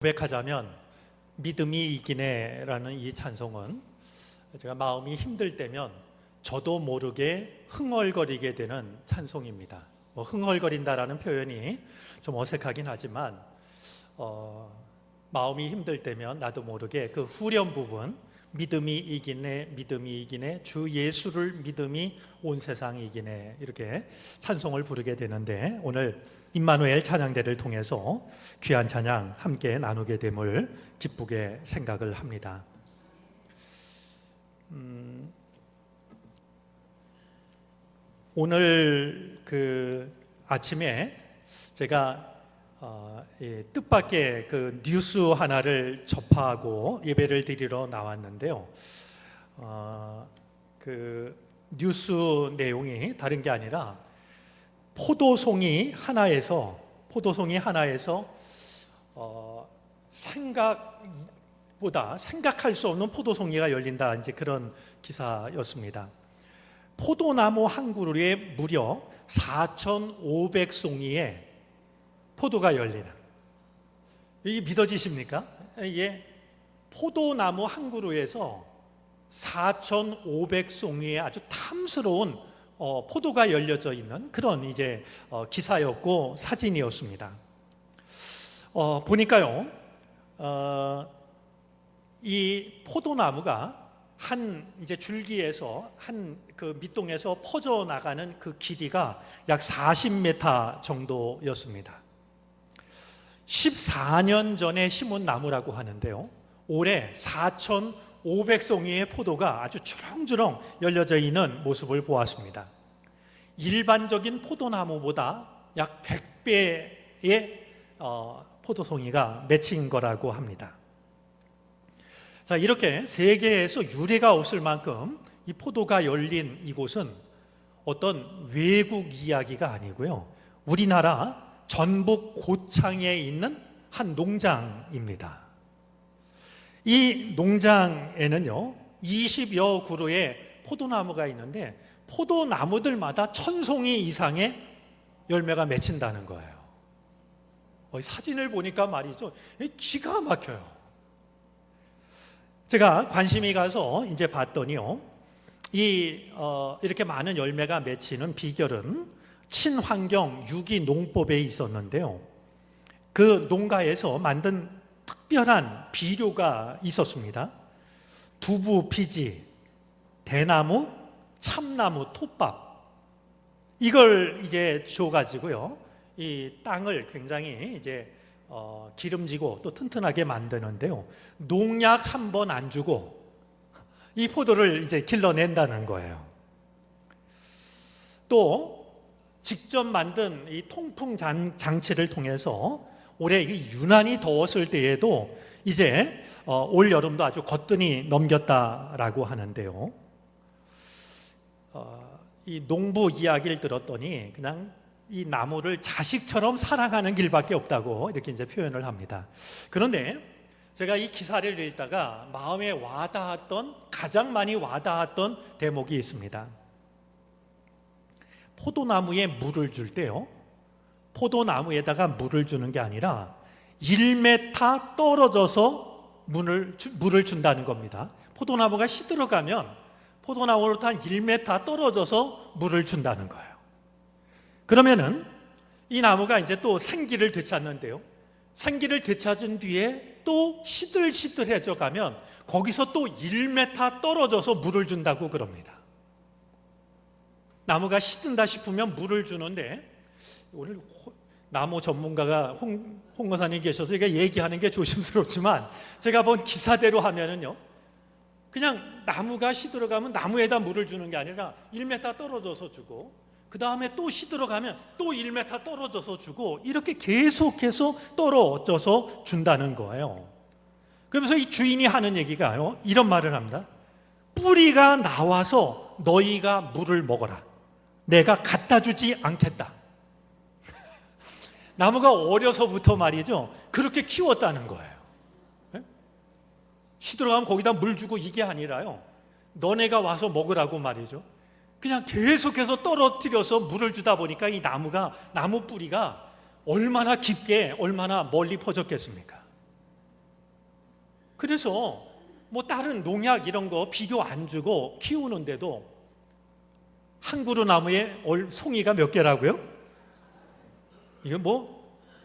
고백하자면 믿음이 이기네라는 이 찬송은 제가 마음이 힘들 때면 저도 모르게 흥얼거리게 되는 찬송입니다. 흥얼거린다라는 표현이 좀 어색하긴 하지만 마음이 힘들 때면 나도 모르게 그 후렴 부분, 믿음이 이기네, 믿음이 이기네, 주 예수를 믿음이 온 세상이 이기네, 이렇게 찬송을 부르게 되는데, 오늘 임마누엘 찬양대를 통해서 귀한 찬양 함께 나누게 됨을 기쁘게 생각을 합니다. 오늘 아침에 제가 뜻밖의 뉴스 하나를 접하고 예배를 드리러 나왔는데요. 뉴스 내용이 다른 게 아니라 포도송이 하나에서 생각할 수 없는 포도송이가 열린다, 이제 그런 기사였습니다. 포도나무 한 그루에 무려 4,500송이의 포도가 열리는, 이게 믿어지십니까? 이게 포도나무 한 그루에서 4,500송이의 아주 탐스러운 포도가 열려져 있는 그런 이제 기사였고 사진이었습니다. 보니까요, 이 포도나무가 한 이제 줄기에서 그 밑동에서 퍼져 나가는 그 길이가 약 40m 정도였습니다. 14년 전에 심은 나무라고 하는데요, 올해 4,500송이의 포도가 아주 주렁주렁 열려져 있는 모습을 보았습니다. 일반적인 포도나무보다 약 100배의 포도송이가 맺힌 거라고 합니다. 자, 이렇게 세계에서 유례가 없을 만큼 이 포도가 열린 이곳은 어떤 외국 이야기가 아니고요, 우리나라 전북 고창에 있는 한 농장입니다. 이 농장에는요 20여 그루의 포도나무가 있는데 포도나무들마다 1,000송이 이상의 열매가 맺힌다는 거예요. 사진을 보니까 말이죠, 기가 막혀요. 제가 관심이 가서 이제 봤더니요, 이렇게 많은 열매가 맺히는 비결은 친환경 유기농법에 있었는데요, 그 농가에서 만든 특별한 비료가 있었습니다. 두부 피지, 대나무, 참나무, 톱밥, 이걸 이제 줘가지고요, 이 땅을 굉장히 이제 기름지고 또 튼튼하게 만드는데요, 농약 한 번 안 주고 이 포도를 이제 길러낸다는 거예요. 또 직접 만든 이 통풍 장치를 통해서 올해 유난히 더웠을 때에도 이제 올 여름도 아주 거뜬히 넘겼다라고 하는데요, 이 농부 이야기를 들었더니 그냥 이 나무를 자식처럼 사랑하는 길밖에 없다고 이렇게 이제 표현을 합니다. 그런데 제가 이 기사를 읽다가 마음에 가장 많이 와닿았던 대목이 있습니다. 포도나무에 물을 줄 때요, 포도나무에다가 물을 주는 게 아니라 1m 떨어져서 물을 준다는 겁니다. 포도나무가 시들어가면 포도나무로부터 한 1m 떨어져서 물을 준다는 거예요. 그러면은 이 나무가 이제 또 생기를 되찾는데요, 생기를 되찾은 뒤에 또 시들시들해져 가면 거기서 또 1m 떨어져서 물을 준다고 그럽니다. 나무가 시든다 싶으면 물을 주는데, 오늘 나무 전문가가 홍 권사님 계셔서 제가 얘기하는 게 조심스럽지만 제가 본 기사대로 하면은요, 그냥 나무가 시들어가면 나무에다 물을 주는 게 아니라 1m 떨어져서 주고, 그 다음에 또 시들어가면 또 1m 떨어져서 주고, 이렇게 계속해서 떨어져서 준다는 거예요. 그러면서 이 주인이 하는 얘기가요, 이런 말을 합니다. 뿌리가 나와서 너희가 물을 먹어라. 내가 갖다 주지 않겠다. 나무가 어려서부터 말이죠, 그렇게 키웠다는 거예요. 시들어가면 거기다 물 주고 이게 아니라요, 너네가 와서 먹으라고 말이죠. 그냥 계속해서 떨어뜨려서 물을 주다 보니까 이 나무 뿌리가 얼마나 깊게, 얼마나 멀리 퍼졌겠습니까? 그래서 뭐 다른 농약 이런 거 비료 안 주고 키우는데도 한 그루 나무에 송이가 몇 개라고요? 이게 뭐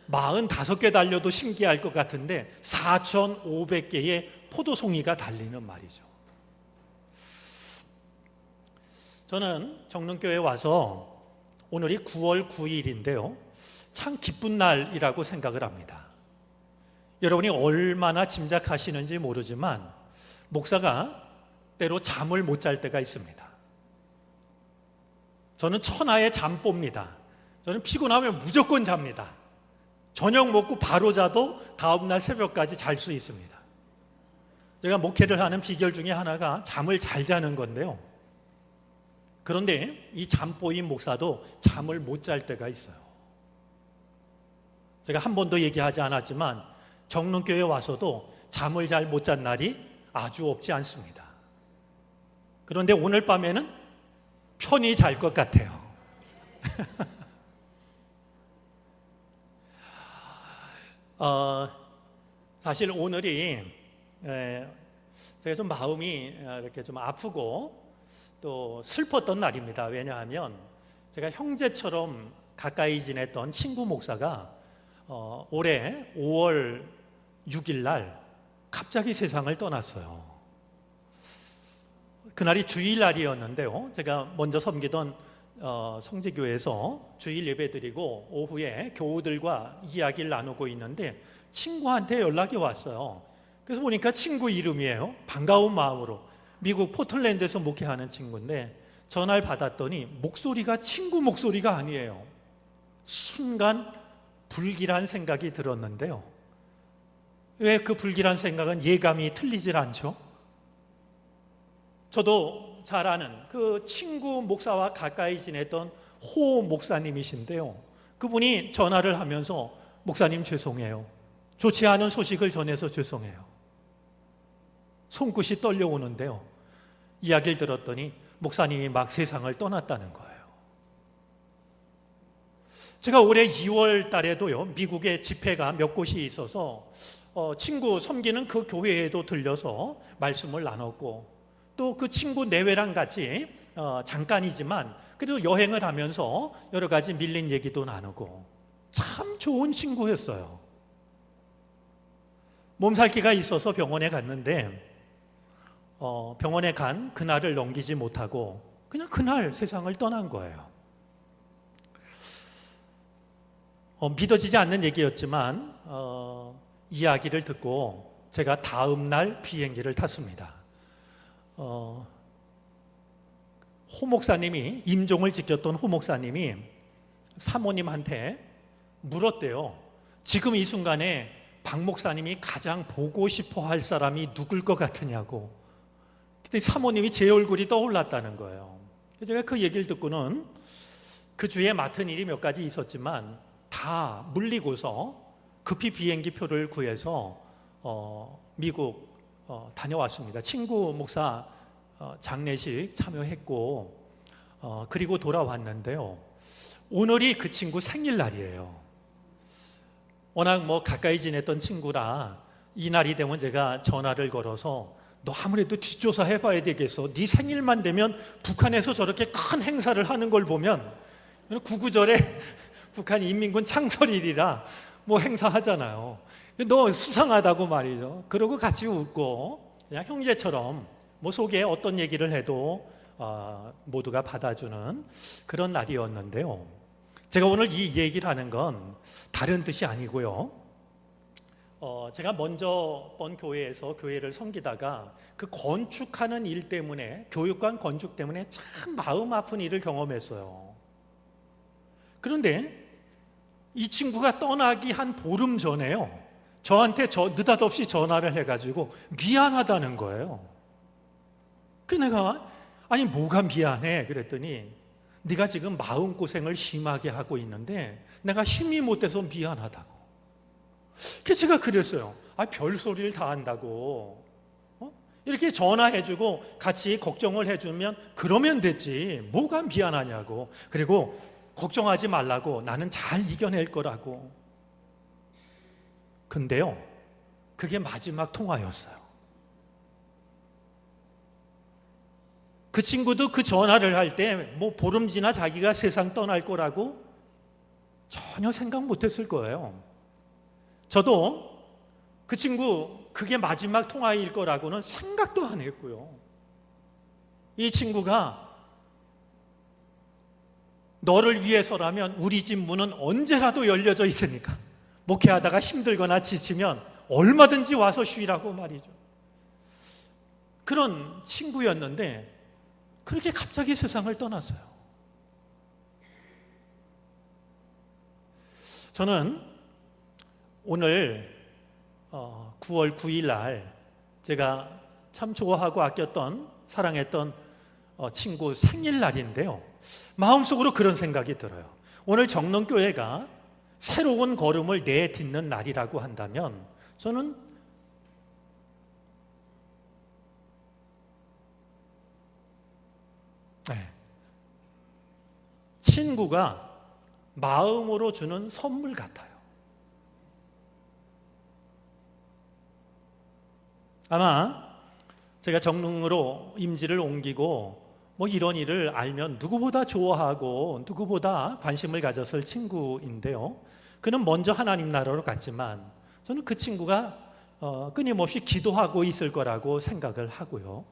45개 달려도 신기할 것 같은데 4,500개의 포도송이가 달리는 말이죠. 저는 정릉교회에 와서 오늘이 9월 9일인데요. 참 기쁜 날이라고 생각을 합니다. 여러분이 얼마나 짐작하시는지 모르지만 목사가 때로 잠을 못 잘 때가 있습니다. 저는 천하의 잠뽀입니다. 저는 피곤하면 무조건 잡니다. 저녁 먹고 바로 자도 다음날 새벽까지 잘 수 있습니다. 제가 목회를 하는 비결 중에 하나가 잠을 잘 자는 건데요. 그런데 이 잠뽀인 목사도 잠을 못 잘 때가 있어요. 제가 한 번도 얘기하지 않았지만 정릉교회에 와서도 잠을 잘 못 잔 날이 아주 없지 않습니다. 그런데 오늘 밤에는 편히 잘 것 같아요. 사실 오늘이 제가 좀 마음이 이렇게 좀 아프고 또 슬펐던 날입니다. 왜냐하면 제가 형제처럼 가까이 지냈던 친구 목사가 올해 5월 6일 날 갑자기 세상을 떠났어요. 그날이 주일날이었는데요. 제가 먼저 섬기던 성지교회에서 주일 예배드리고 오후에 교우들과 이야기를 나누고 있는데 친구한테 연락이 왔어요. 그래서 보니까 친구 이름이에요. 반가운 마음으로 미국 포틀랜드에서 목회하는 친구인데 전화를 받았더니 목소리가 친구 목소리가 아니에요. 순간 불길한 생각이 들었는데요. 왜 그 불길한 생각은 예감이 틀리질 않죠? 저도 잘 아는 그 친구 목사와 가까이 지냈던 호 목사님이신데요. 그분이 전화를 하면서 목사님 죄송해요. 좋지 않은 소식을 전해서 죄송해요. 손끝이 떨려오는데요. 이야기를 들었더니 목사님이 막 세상을 떠났다는 거예요. 제가 올해 2월 달에도요, 미국에 집회가 몇 곳이 있어서 친구 섬기는 그 교회에도 들려서 말씀을 나눴고 또 그 친구 내외랑 같이 잠깐이지만 그래도 여행을 하면서 여러 가지 밀린 얘기도 나누고 참 좋은 친구였어요. 몸살기가 있어서 병원에 갔는데 병원에 간 그날을 넘기지 못하고 그냥 그날 세상을 떠난 거예요. 믿어지지 않는 얘기였지만 이야기를 듣고 제가 다음 날 비행기를 탔습니다. 호 목사님이 임종을 지켰던 호 목사님이 사모님한테 물었대요. 지금 이 순간에 박 목사님이 가장 보고 싶어 할 사람이 누굴 것 같으냐고. 그때 사모님이 제 얼굴이 떠올랐다는 거예요. 제가 그 얘기를 듣고는 그 주에 맡은 일이 몇 가지 있었지만 다 물리고서 급히 비행기 표를 구해서 미국 다녀왔습니다. 친구 목사 장례식 참여했고 그리고 돌아왔는데요. 오늘이 그 친구 생일날이에요. 워낙 가까이 지냈던 친구라 이 날이 되면 제가 전화를 걸어서 너 아무래도 뒷조사 해봐야 되겠어. 네 생일만 되면 북한에서 저렇게 큰 행사를 하는 걸 보면 구구절에 북한 인민군 창설일이라 행사하잖아요. 너 수상하다고 말이죠. 그러고 같이 웃고 그냥 형제처럼 속에 어떤 얘기를 해도 모두가 받아주는 그런 날이었는데요. 제가 오늘 이 얘기를 하는 건 다른 뜻이 아니고요. 제가 먼저 번 교회에서 교회를 섬기다가 그 건축하는 일 때문에 교육관 건축 때문에 참 마음 아픈 일을 경험했어요. 그런데 이 친구가 떠나기 한 보름 전에요. 저한테 느닷없이 전화를 해가지고 미안하다는 거예요. 그 내가 아니 뭐가 미안해 그랬더니 네가 지금 마음고생을 심하게 하고 있는데 내가 힘이 못돼서 미안하다고. 그래서 제가 그랬어요. 별소리를 다 한다고 이렇게 전화해주고 같이 걱정을 해주면 그러면 됐지 뭐가 미안하냐고. 그리고 걱정하지 말라고 나는 잘 이겨낼 거라고. 근데요 그게 마지막 통화였어요. 그 친구도 그 전화를 할 때 뭐 보름 지나 자기가 세상 떠날 거라고 전혀 생각 못했을 거예요. 저도 그 친구 그게 마지막 통화일 거라고는 생각도 안 했고요. 이 친구가 너를 위해서라면 우리 집 문은 언제라도 열려져 있으니까 목회하다가 힘들거나 지치면 얼마든지 와서 쉬라고 말이죠. 그런 친구였는데 그렇게 갑자기 세상을 떠났어요. 저는 오늘 9월 9일 날 제가 참 좋아하고 아꼈던 사랑했던 친구 생일날인데요. 마음속으로 그런 생각이 들어요. 오늘 정릉교회가 새로운 걸음을 내딛는 날이라고 한다면 저는 친구가 마음으로 주는 선물 같아요. 아마 제가 정릉으로 임지를 옮기고 뭐 이런 일을 알면 누구보다 좋아하고 누구보다 관심을 가졌을 친구인데요. 그는 먼저 하나님 나라로 갔지만 저는 그 친구가 끊임없이 기도하고 있을 거라고 생각을 하고요.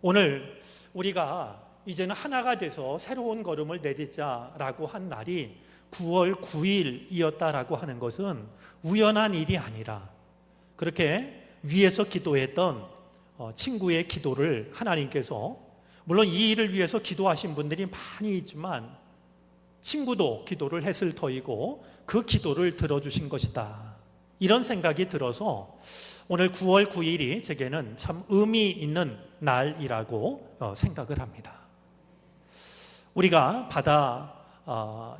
오늘 우리가 이제는 하나가 돼서 새로운 걸음을 내딛자라고 한 날이 9월 9일이었다라고 하는 것은 우연한 일이 아니라 그렇게 위에서 기도했던 친구의 기도를 하나님께서, 물론 이 일을 위해서 기도하신 분들이 많이 있지만 친구도 기도를 했을 터이고 그 기도를 들어주신 것이다, 이런 생각이 들어서 오늘 9월 9일이 제게는 참 의미 있는 날이라고 생각을 합니다. 우리가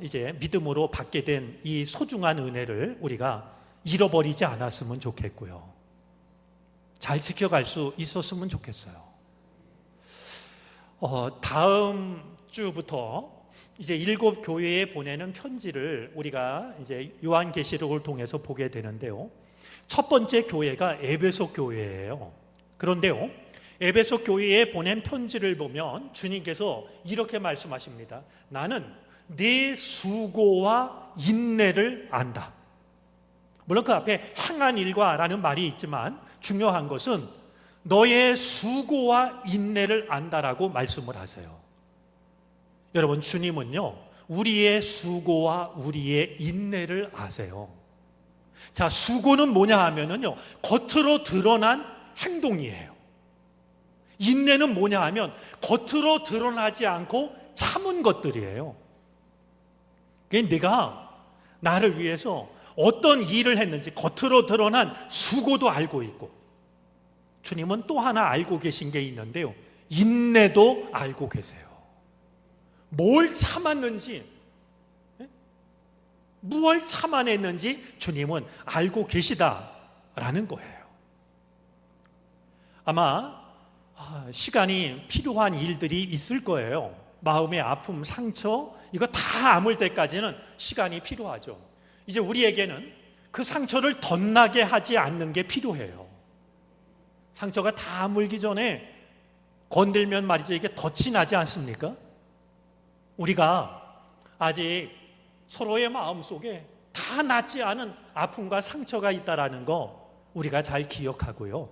이제 믿음으로 받게 된 이 소중한 은혜를 우리가 잃어버리지 않았으면 좋겠고요. 잘 지켜갈 수 있었으면 좋겠어요. 다음 주부터 이제 7 교회에 보내는 편지를 우리가 이제 요한계시록을 통해서 보게 되는데요. 첫 번째 교회가 에베소 교회예요. 그런데요, 에베소 교회에 보낸 편지를 보면 주님께서 이렇게 말씀하십니다. 나는 네 수고와 인내를 안다. 물론 그 앞에 행한 일과라는 말이 있지만 중요한 것은 너의 수고와 인내를 안다라고 말씀을 하세요. 여러분, 주님은요, 우리의 수고와 우리의 인내를 아세요. 자, 수고는 뭐냐 하면은요, 겉으로 드러난 행동이에요. 인내는 뭐냐 하면 겉으로 드러나지 않고 참은 것들이에요. 내가 나를 위해서 어떤 일을 했는지 겉으로 드러난 수고도 알고 있고, 주님은 또 하나 알고 계신 게 있는데요, 인내도 알고 계세요. 뭘 참았는지, 무엇을 참아냈는지 주님은 알고 계시다라는 거예요. 아마 시간이 필요한 일들이 있을 거예요. 마음의 아픔, 상처, 이거 다 아물 때까지는 시간이 필요하죠. 이제 우리에게는 그 상처를 덧나게 하지 않는 게 필요해요. 상처가 다 아물기 전에 건들면 말이죠, 이게 덧이 나지 않습니까? 우리가 아직 서로의 마음속에 다 낫지 않은 아픔과 상처가 있다라는 거 우리가 잘 기억하고요.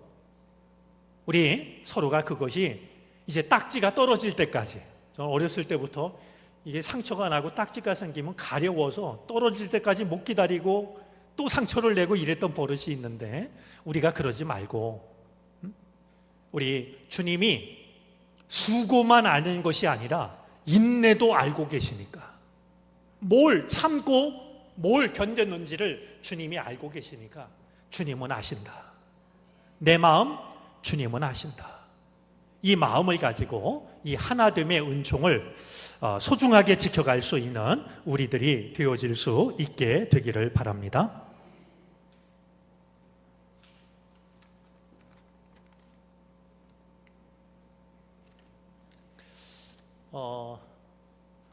우리 서로가 그것이 이제 딱지가 떨어질 때까지, 저는 어렸을 때부터 이게 상처가 나고 딱지가 생기면 가려워서 떨어질 때까지 못 기다리고 또 상처를 내고 이랬던 버릇이 있는데, 우리가 그러지 말고 우리 주님이 수고만 아는 것이 아니라 인내도 알고 계시니까, 뭘 참고 뭘 견뎠는지를 주님이 알고 계시니까 주님은 아신다. 내 마음 주님은 아신다. 이 마음을 가지고 이 하나됨의 은총을 소중하게 지켜갈 수 있는 우리들이 되어질 수 있게 되기를 바랍니다.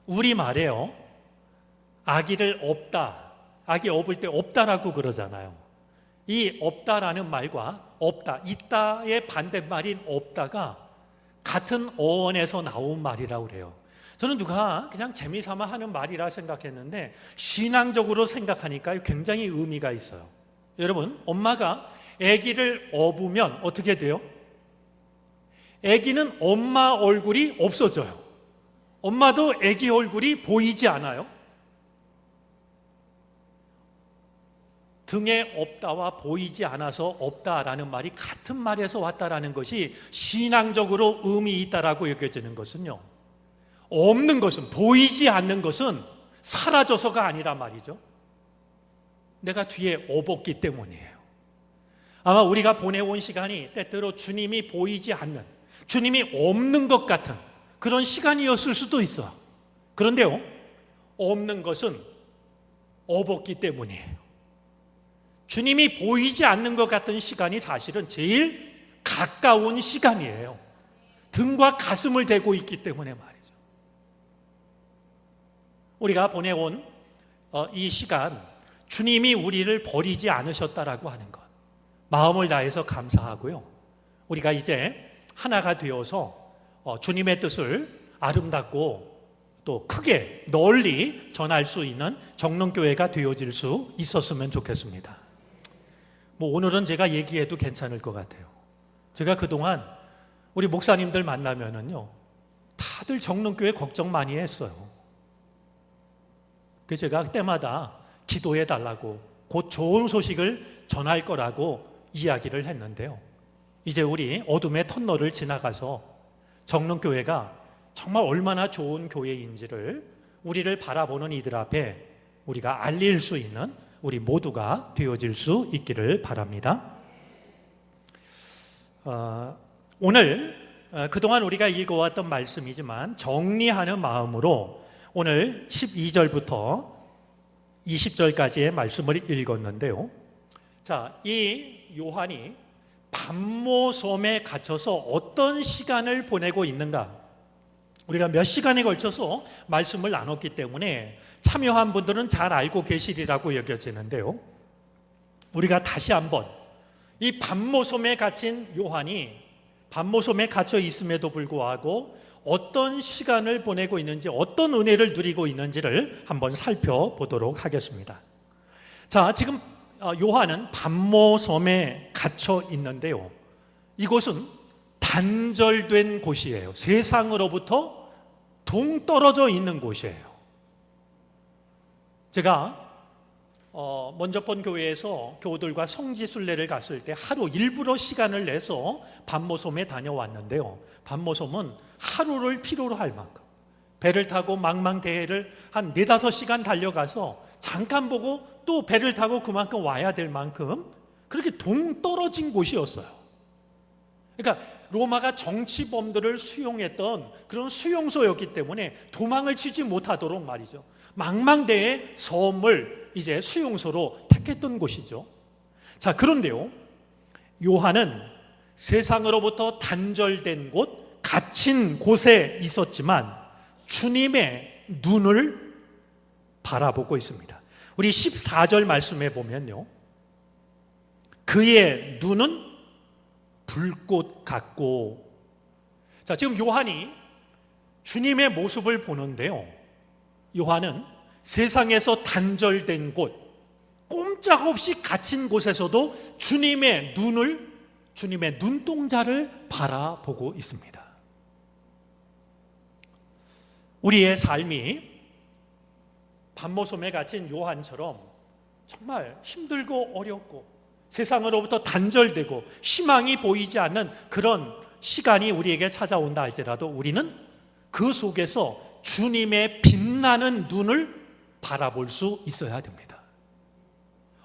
우리말에요, 아기를 업다, 아기 업을 때 업다라고 그러잖아요. 이 없다라는 말과 없다, 있다의 반대말인 없다가 같은 어원에서 나온 말이라고 그래요. 저는 누가 그냥 재미삼아 하는 말이라 생각했는데 신앙적으로 생각하니까 굉장히 의미가 있어요. 여러분, 엄마가 아기를 업으면 어떻게 돼요? 아기는 엄마 얼굴이 없어져요. 엄마도 아기 얼굴이 보이지 않아요. 등에 없다와 보이지 않아서 없다라는 말이 같은 말에서 왔다라는 것이 신앙적으로 의미 있다라고 여겨지는 것은요, 없는 것은, 보이지 않는 것은 사라져서가 아니라 말이죠, 내가 뒤에 업었기 때문이에요. 아마 우리가 보내온 시간이 때때로 주님이 보이지 않는, 주님이 없는 것 같은 그런 시간이었을 수도 있어요. 그런데요, 없는 것은 업었기 때문이에요. 주님이 보이지 않는 것 같은 시간이 사실은 제일 가까운 시간이에요. 등과 가슴을 대고 있기 때문에 말이죠. 우리가 보내온 이 시간, 주님이 우리를 버리지 않으셨다라고 하는 것, 마음을 다해서 감사하고요, 우리가 이제 하나가 되어서 주님의 뜻을 아름답고 또 크게 널리 전할 수 있는 정릉교회가 되어질 수 있었으면 좋겠습니다. 오늘은 제가 얘기해도 괜찮을 것 같아요. 제가 그동안 우리 목사님들 만나면은요, 다들 정릉교회 걱정 많이 했어요. 그래서 제가 때마다 기도해 달라고, 곧 좋은 소식을 전할 거라고 이야기를 했는데요, 이제 우리 어둠의 터널을 지나가서 정릉교회가 정말 얼마나 좋은 교회인지를 우리를 바라보는 이들 앞에 우리가 알릴 수 있는 우리 모두가 되어질 수 있기를 바랍니다. 오늘 그동안 우리가 읽어왔던 말씀이지만 정리하는 마음으로 오늘 12절부터 20절까지의 말씀을 읽었는데요, 자, 이 요한이 반모섬에 갇혀서 어떤 시간을 보내고 있는가, 우리가 몇 시간에 걸쳐서 말씀을 나눴기 때문에 참여한 분들은 잘 알고 계시리라고 여겨지는데요, 우리가 다시 한번 이 반모섬에 갇힌 요한이 반모섬에 갇혀 있음에도 불구하고 어떤 시간을 보내고 있는지, 어떤 은혜를 누리고 있는지를 한번 살펴보도록 하겠습니다. 자, 지금 요한은 반모섬에 갇혀 있는데요, 이곳은 단절된 곳이에요. 세상으로부터 동떨어져 있는 곳이에요. 제가 먼저 본 교회에서 교우들과 성지순례를 갔을 때 하루 일부러 시간을 내서 반모섬에 다녀왔는데요, 반모섬은 하루를 필요로 할 만큼 배를 타고 망망대해를 한 4-5시간 달려가서 잠깐 보고 또 배를 타고 그만큼 와야 될 만큼 그렇게 동떨어진 곳이었어요. 그러니까 로마가 정치범들을 수용했던 그런 수용소였기 때문에 도망을 치지 못하도록 말이죠, 망망대해 섬을 이제 수용소로 택했던 곳이죠. 자, 그런데요, 요한은 세상으로부터 단절된 곳, 갇힌 곳에 있었지만 주님의 눈을 바라보고 있습니다. 우리 14절 말씀에 보면요, 그의 눈은 불꽃 같고, 자, 지금 요한이 주님의 모습을 보는데요, 요한은 세상에서 단절된 곳, 꼼짝없이 갇힌 곳에서도 주님의 눈을, 주님의 눈동자를 바라보고 있습니다. 우리의 삶이 반모섬에 갇힌 요한처럼 정말 힘들고 어렵고 세상으로부터 단절되고 희망이 보이지 않는 그런 시간이 우리에게 찾아온다 할지라도 우리는 그 속에서 주님의 빛나는 눈을 바라볼 수 있어야 됩니다.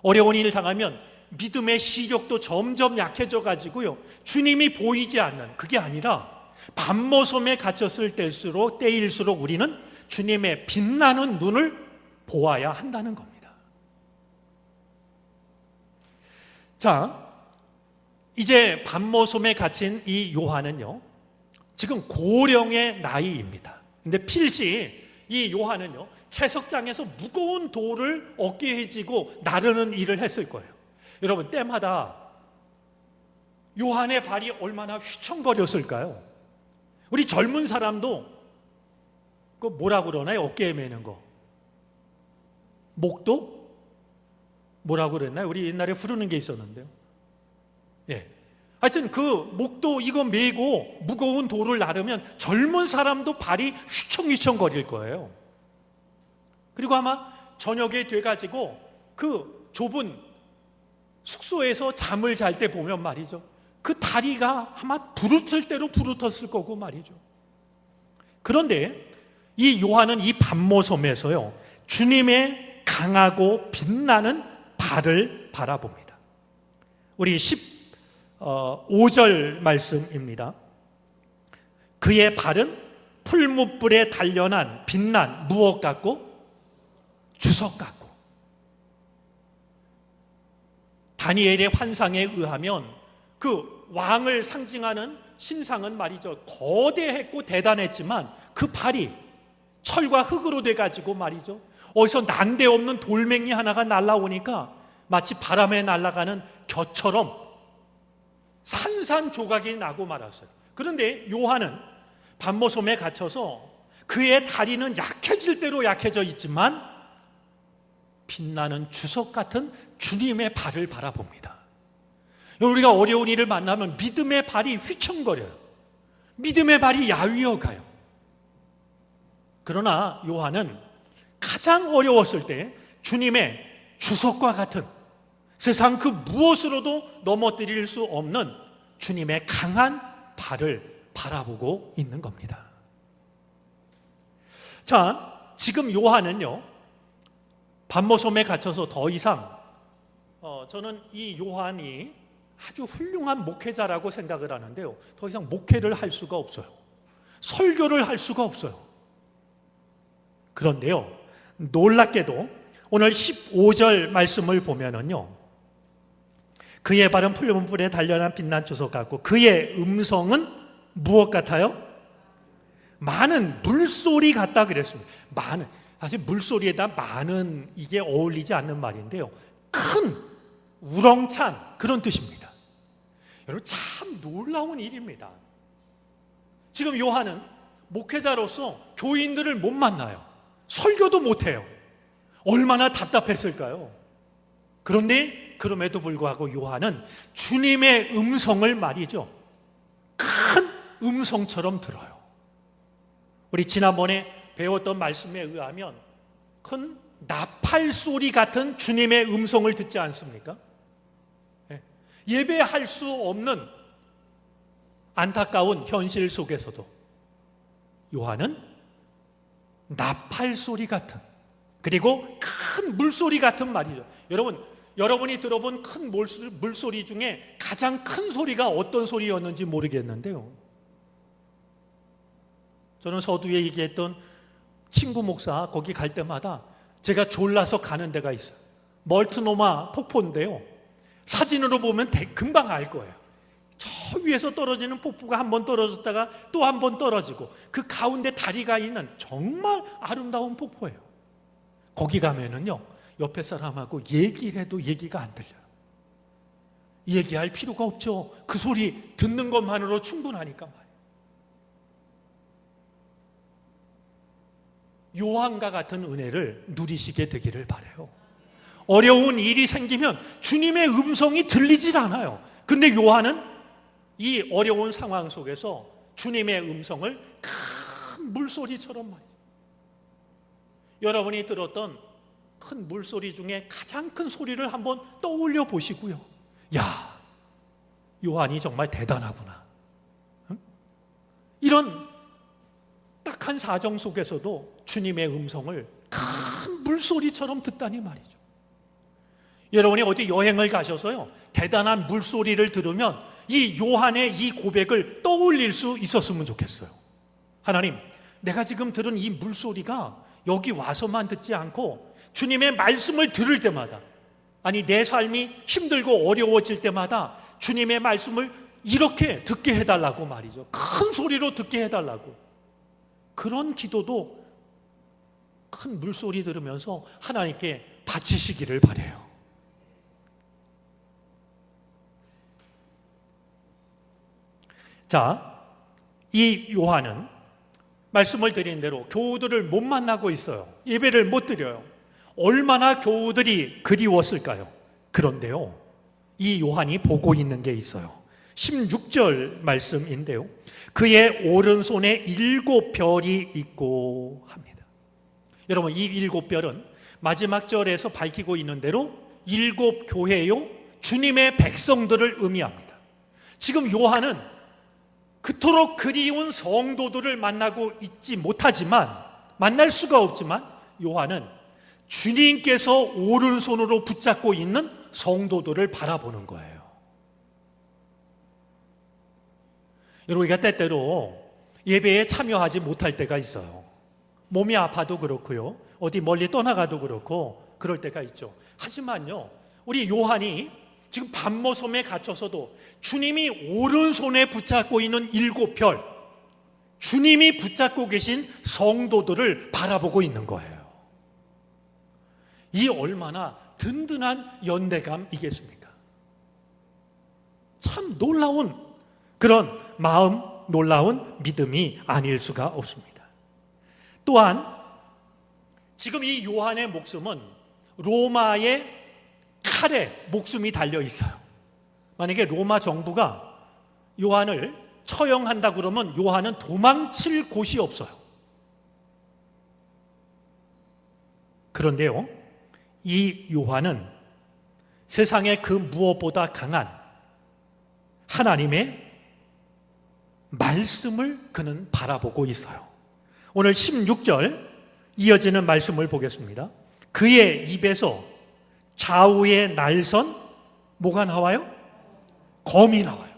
어려운 일을 당하면 믿음의 시력도 점점 약해져 가지고요, 주님이 보이지 않는, 그게 아니라 반모섬에 갇혔을 때일수록 우리는 주님의 빛나는 눈을 보아야 한다는 겁니다. 자, 이제 반모섬에 갇힌 이 요한은요, 지금 고령의 나이입니다. 근데 필시 이 요한은요, 채석장에서 무거운 돌을 어깨에 지고 나르는 일을 했을 거예요. 여러분, 때마다 요한의 발이 얼마나 휘청거렸을까요? 우리 젊은 사람도 그 뭐라 그러나요? 어깨에 매는 거. 목도? 뭐라고 그랬나요? 우리 옛날에 부르는 게 있었는데요. 예. 하여튼 그 목도 이거 메고 무거운 돌을 나르면 젊은 사람도 발이 휘청휘청 거릴 거예요. 그리고 아마 저녁에 돼가지고 그 좁은 숙소에서 잠을 잘 때 보면 말이죠, 그 다리가 아마 부르틀 대로 부르텄을 거고 말이죠. 그런데 이 요한은 이 밤모섬에서요, 주님의 강하고 빛나는 발을 바라봅니다. 우리 15절 말씀입니다. 그의 발은 풀무불에 단련한 빛난 무엇 같고? 주석 같고. 다니엘의 환상에 의하면 그 왕을 상징하는 신상은 말이죠, 거대했고 대단했지만 그 발이 철과 흙으로 돼가지고 말이죠, 어디서 난데없는 돌멩이 하나가 날아오니까 마치 바람에 날아가는 겨처럼 산산조각이 나고 말았어요. 그런데 요한은 밤모섬에 갇혀서 그의 다리는 약해질 대로 약해져 있지만 빛나는 주석 같은 주님의 발을 바라봅니다. 우리가 어려운 일을 만나면 믿음의 발이 휘청거려요. 믿음의 발이 야위어 가요. 그러나 요한은 가장 어려웠을 때 주님의 주석과 같은, 세상 그 무엇으로도 넘어뜨릴 수 없는 주님의 강한 발을 바라보고 있는 겁니다. 자, 지금 요한은요, 밤모섬에 갇혀서 더 이상 저는 이 요한이 아주 훌륭한 목회자라고 생각을 하는데요, 더 이상 목회를 할 수가 없어요. 설교를 할 수가 없어요. 그런데요, 놀랍게도 오늘 15절 말씀을 보면은요, 그의 발은 풀무불에 단련한 빛난 주석 같고 그의 음성은 무엇 같아요? 많은 물소리 같다 그랬습니다. 많은, 사실 물소리에다 많은, 이게 어울리지 않는 말인데요, 큰, 우렁찬 그런 뜻입니다. 여러분, 참 놀라운 일입니다. 지금 요한은 목회자로서 교인들을 못 만나요. 설교도 못해요. 얼마나 답답했을까요? 그런데 그럼에도 불구하고 요한은 주님의 음성을 말이죠, 큰 음성처럼 들어요. 우리 지난번에 배웠던 말씀에 의하면 큰 나팔 소리 같은 주님의 음성을 듣지 않습니까? 예배할 수 없는 안타까운 현실 속에서도 요한은 나팔 소리 같은, 그리고 큰 물소리 같은 말이죠. 여러분이 들어본 큰 물소리 중에 가장 큰 소리가 어떤 소리였는지 모르겠는데요, 저는 서두에 얘기했던 친구 목사 거기 갈 때마다 제가 졸라서 가는 데가 있어요. 멀트노마 폭포인데요, 사진으로 보면 금방 알 거예요. 저 위에서 떨어지는 폭포가 한 번 떨어졌다가 또 한 번 떨어지고 그 가운데 다리가 있는 정말 아름다운 폭포예요. 거기 가면은요, 옆에 사람하고 얘기를 해도 얘기가 안 들려요. 얘기할 필요가 없죠. 그 소리 듣는 것만으로 충분하니까 말이에요. 요한과 같은 은혜를 누리시게 되기를 바라요. 어려운 일이 생기면 주님의 음성이 들리질 않아요. 근데 요한은 이 어려운 상황 속에서 주님의 음성을 큰 물소리처럼 말이에요. 여러분이 들었던 큰 물소리 중에 가장 큰 소리를 한번 떠올려 보시고요, 야, 요한이 정말 대단하구나. 응? 이런 딱한 사정 속에서도 주님의 음성을 큰 물소리처럼 듣다니 말이죠. 여러분이 어디 여행을 가셔서요, 대단한 물소리를 들으면 이 요한의 이 고백을 떠올릴 수 있었으면 좋겠어요. 하나님, 내가 지금 들은 이 물소리가 여기 와서만 듣지 않고 주님의 말씀을 들을 때마다, 아니 내 삶이 힘들고 어려워질 때마다 주님의 말씀을 이렇게 듣게 해달라고 말이죠. 큰 소리로 듣게 해달라고. 그런 기도도 큰 물소리 들으면서 하나님께 바치시기를 바라요. 자, 이 요한은 말씀을 드린 대로 교우들을 못 만나고 있어요. 예배를 못 드려요. 얼마나 교우들이 그리웠을까요? 그런데요, 이 요한이 보고 있는 게 있어요. 16절 말씀인데요, 그의 오른손에 7별이 있고 합니다. 여러분, 이 7별은 마지막 절에서 밝히고 있는 대로 7교회요 주님의 백성들을 의미합니다. 지금 요한은 그토록 그리운 성도들을 만나고 있지 못하지만, 만날 수가 없지만, 요한은 주님께서 오른손으로 붙잡고 있는 성도들을 바라보는 거예요. 여러분, 우리가 때때로 예배에 참여하지 못할 때가 있어요. 몸이 아파도 그렇고요, 어디 멀리 떠나가도 그렇고 그럴 때가 있죠. 하지만요, 우리 요한이 지금 반모섬에 갇혀서도 주님이 오른손에 붙잡고 있는 7별, 주님이 붙잡고 계신 성도들을 바라보고 있는 거예요. 이 얼마나 든든한 연대감이겠습니까? 참 놀라운 그런 마음, 놀라운 믿음이 아닐 수가 없습니다. 또한 지금 이 요한의 목숨은 로마의 칼에 목숨이 달려 있어요. 만약에 로마 정부가 요한을 처형한다 그러면 요한은 도망칠 곳이 없어요. 그런데요, 이 요한은 세상의 그 무엇보다 강한 하나님의 말씀을 그는 바라보고 있어요. 오늘 16절 이어지는 말씀을 보겠습니다. 그의 입에서 좌우의 날선 뭐가 나와요? 검이 나와요.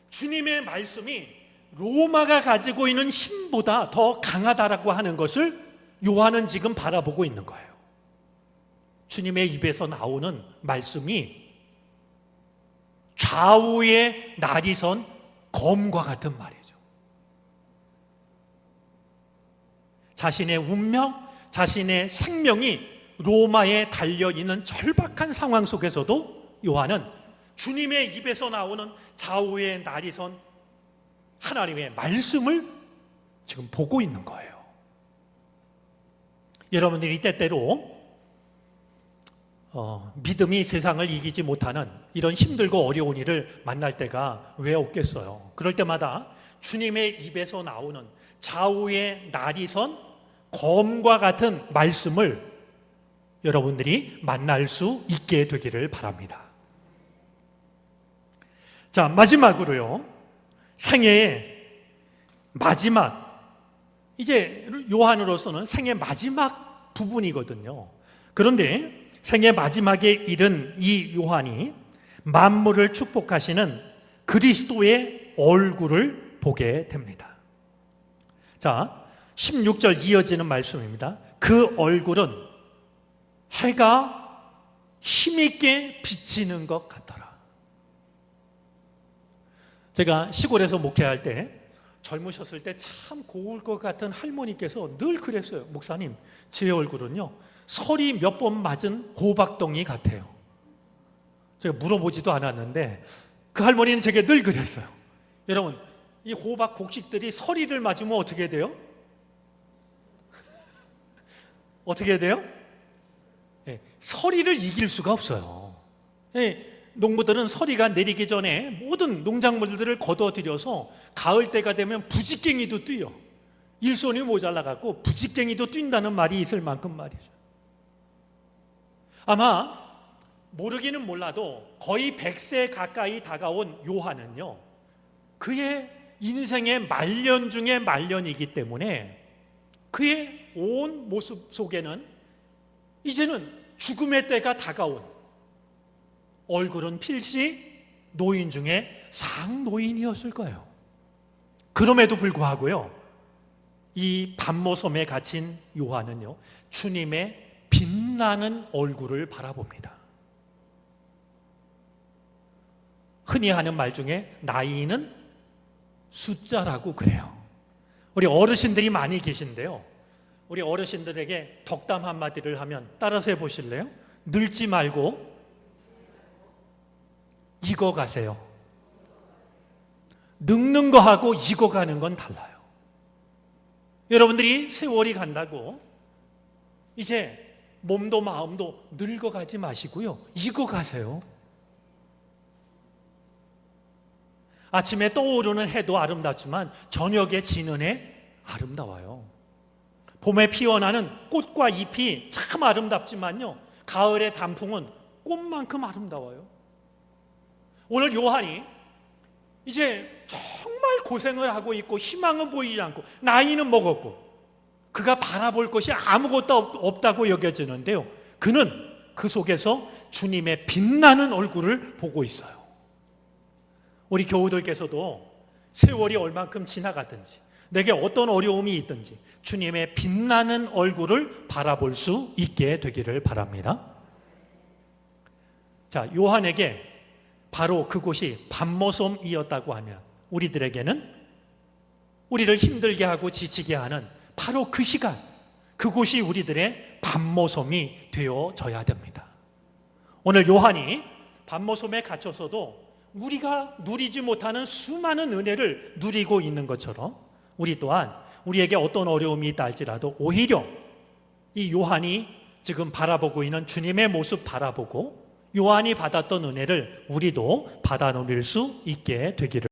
주님의 말씀이 로마가 가지고 있는 힘보다 더 강하다라고 하는 것을 요한은 지금 바라보고 있는 거예요. 주님의 입에서 나오는 말씀이 좌우의 날이 선 검과 같은 말이죠. 자신의 운명, 자신의 생명이 로마에 달려있는 절박한 상황 속에서도 요한은 주님의 입에서 나오는 좌우의 날이 선 하나님의 말씀을 지금 보고 있는 거예요. 여러분들이 때때로 믿음이 세상을 이기지 못하는 이런 힘들고 어려운 일을 만날 때가 왜 없겠어요? 그럴 때마다 주님의 입에서 나오는 좌우의 날이 선 검과 같은 말씀을 여러분들이 만날 수 있게 되기를 바랍니다. 자, 마지막으로요, 생애의 마지막, 이제 요한으로서는 생애 마지막 부분이거든요. 그런데 생애 마지막에 이른 이 요한이 만물을 축복하시는 그리스도의 얼굴을 보게 됩니다. 자, 16절 이어지는 말씀입니다. 그 얼굴은 해가 힘있게 비치는 것 같더라. 제가 시골에서 목회할 때, 젊으셨을 때 참 고울 것 같은 할머니께서 늘 그랬어요. 목사님, 제 얼굴은요 설이 몇 번 맞은 호박덩이 같아요. 제가 물어보지도 않았는데 그 할머니는 제게 늘 그랬어요. 여러분, 이 호박 곡식들이 서리를 맞으면 어떻게 돼요? 어떻게 돼요? 서리를 이길 수가 없어요. 농부들은 서리가 내리기 전에 모든 농작물들을 걷어들여서 가을 때가 되면 부직갱이도 뛰어. 일손이 모자라갖고 부직갱이도 뛴다는 말이 있을 만큼 말이죠. 아마 모르기는 몰라도 거의 100세 가까이 다가온 요한은요, 그의 인생의 말년 중에 말년이기 때문에 그의 온 모습 속에는 이제는 죽음의 때가 다가온, 얼굴은 필시 노인 중에 상노인이었을 거예요. 그럼에도 불구하고요, 이 반모섬에 갇힌 요한은요 주님의 빛나는 얼굴을 바라봅니다. 흔히 하는 말 중에 나이는 숫자라고 그래요. 우리 어르신들이 많이 계신데요, 우리 어르신들에게 덕담 한마디를 하면 따라서 해보실래요? 늙지 말고 익어가세요. 늙는 거하고 익어가는 건 달라요. 여러분들이 세월이 간다고 이제 몸도 마음도 늙어가지 마시고요, 익어가세요. 아침에 떠오르는 해도 아름답지만 저녁에 지는 해 아름다워요. 봄에 피어나는 꽃과 잎이 참 아름답지만요, 가을의 단풍은 꽃만큼 아름다워요. 오늘 요한이 이제 정말 고생을 하고 있고 희망은 보이지 않고 나이는 먹었고 그가 바라볼 것이 아무것도 없다고 여겨지는데요, 그는 그 속에서 주님의 빛나는 얼굴을 보고 있어요. 우리 교우들께서도 세월이 얼만큼 지나갔든지 내게 어떤 어려움이 있든지 주님의 빛나는 얼굴을 바라볼 수 있게 되기를 바랍니다. 자, 요한에게 바로 그곳이 밤모섬이었다고 하면 우리들에게는 우리를 힘들게 하고 지치게 하는 바로 그 시간, 그곳이 우리들의 밤모섬이 되어져야 됩니다. 오늘 요한이 밤모섬에 갇혀서도 우리가 누리지 못하는 수많은 은혜를 누리고 있는 것처럼 우리 또한 우리에게 어떤 어려움이 있다 할지라도 오히려 이 요한이 지금 바라보고 있는 주님의 모습 바라보고 요한이 받았던 은혜를 우리도 받아 누릴 수 있게 되기를